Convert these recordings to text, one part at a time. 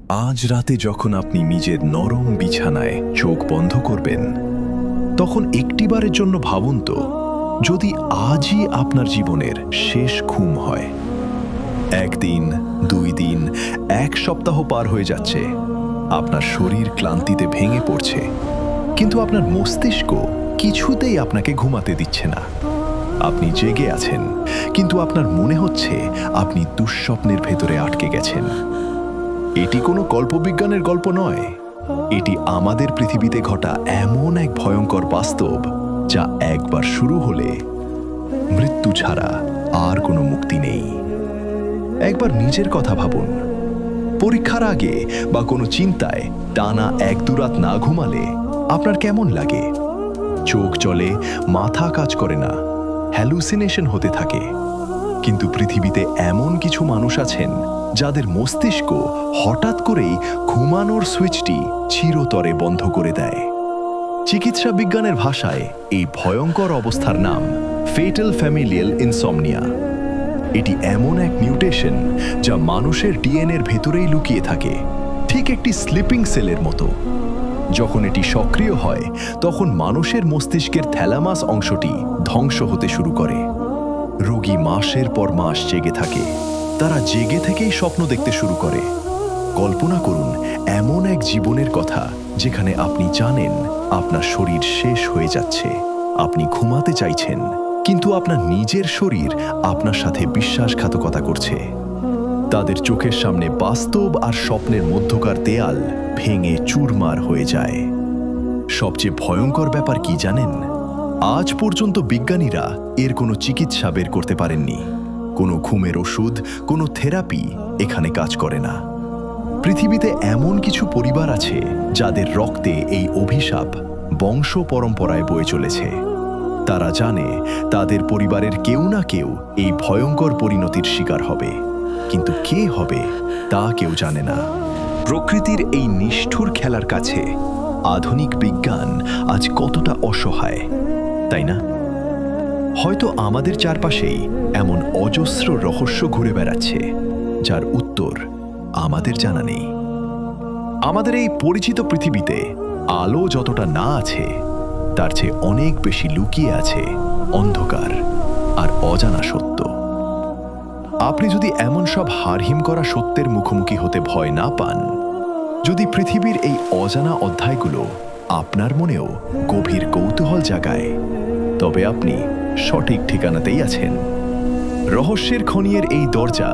আজ রাতে যখন আপনি নিজের নরম বিছানায় চোখ বন্ধ করবেন, তখন একটিবারের জন্য ভাবুন তো, যদি আজই আপনার জীবনের শেষ ঘুম হয়। একদিন, 2 দিন, 1 সপ্তাহ পার হয়ে যাচ্ছে, আপনার শরীর ক্লান্তিতে ভেঙে পড়ছে, কিন্তু আপনার মস্তিষ্ক কিছুতেই আপনাকে ঘুমাতে দিচ্ছে না। আপনি জেগে আছেন, কিন্তু আপনার মনে হচ্ছে আপনি দুঃস্বপ্নের ভেতরে আটকে গেছেন। এটি কোনো কল্পবিজ্ঞানের গল্প নয়, এটি আমাদের পৃথিবীতে ঘটা এমন এক ভয়ঙ্কর বাস্তব, যা একবার শুরু হলে মৃত্যু ছাড়া আর কোনো মুক্তি নেই। একবার নিজের কথা ভাবুন, পরীক্ষার আগে বা কোনো চিন্তায় টানা 1-2 রাত না ঘুমালে আপনার কেমন লাগে? চোখ চলে, মাথা কাজ করে না, হ্যালুসিনেশন হতে থাকে। কিন্তু পৃথিবীতে এমন কিছু মানুষ আছেন যাদের মস্তিষ্ক হঠাৎ করেই ঘুমানোর সুইচটি চিরতরে বন্ধ করে দেয়। চিকিৎসা বিজ্ঞানের ভাষায় এই ভয়ঙ্কর অবস্থার নাম ফেটাল ফ্যামিলিয়াল ইনসমনিয়া। এটি এমন এক মিউটেশন যা মানুষের ডিএনএর ভেতরেই লুকিয়ে থাকে, ঠিক একটি স্লিপিং সেলের মতো। যখন এটি সক্রিয় হয়, তখন মানুষের মস্তিষ্কের থ্যালামাস অংশটি ধ্বংস হতে শুরু করে। রোগী মাসের পর মাস জেগে থাকে, তারা জেগে থেকেই স্বপ্ন দেখতে শুরু করে। কল্পনা করুন এমন এক জীবনের কথা যেখানে আপনি জানেন আপনার শরীর শেষ হয়ে যাচ্ছে, আপনি ঘুমাতে চাইছেন, কিন্তু আপনার নিজের শরীর আপনার সাথে বিশ্বাসঘাতকতা করছে। তাদের চোখের সামনে বাস্তব আর স্বপ্নের মধ্যকার দেয়াল ভেঙে চুরমার হয়ে যায়। সবচেয়ে ভয়ঙ্কর ব্যাপার কি জানেন? আজ পর্যন্ত বিজ্ঞানীরা এর কোনো চিকিৎসা বের করতে পারেননি। কোনো ঘুমের ওষুধ, কোনো থেরাপি এখানে কাজ করে না। পৃথিবীতে এমন কিছু পরিবার আছে যাদের রক্তে এই অভিশাপ বংশ পরম্পরায় বয়ে চলেছে। তারা জানে তাদের পরিবারের কেউ না কেউ এই ভয়ঙ্কর পরিণতির শিকার হবে, কিন্তু কে হবে তা কেউ জানে না। প্রকৃতির এই নিষ্ঠুর খেলার কাছে আধুনিক বিজ্ঞান আজ কতটা অসহায়, তাই না? হয়তো আমাদের চারপাশেই এমন অজস্র রহস্য ঘুরে বেড়াচ্ছে, যার উত্তর আমাদের জানা নেই। আমাদের এই পরিচিত পৃথিবীতে আলো যতটা না আছে, তার চেয়ে অনেক বেশি লুকিয়ে আছে অন্ধকার আর অজানা সত্য। আপনি যদি এমন সব হারহিম করা সত্যের মুখোমুখি হতে ভয় না পান, যদি পৃথিবীর এই অজানা অধ্যায়গুলো আপনার মনেও গভীর কৌতূহল জাগায়, তবে আপনি সঠিক ঠিকানাতেই আছেন। রহস্যের খনিয়ের এই দরজা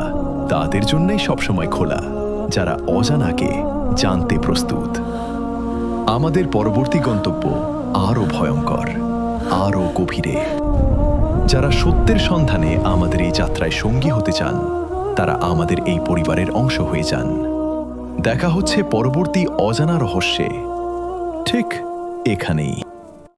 তাদের জন্যই সবসময় খোলা, যারা অজানাকে জানতে প্রস্তুত। আমাদের পরবর্তী গন্তব্য আরও ভয়ঙ্কর, আরও গভীরে। যারা সত্যের সন্ধানে আমাদের এই যাত্রায় সঙ্গী হতে চান, তারা আমাদের এই পরিবারের অংশ হয়ে যান। দেখা হচ্ছে পরবর্তী অজানা রহস্যে, ঠিক এখানেই।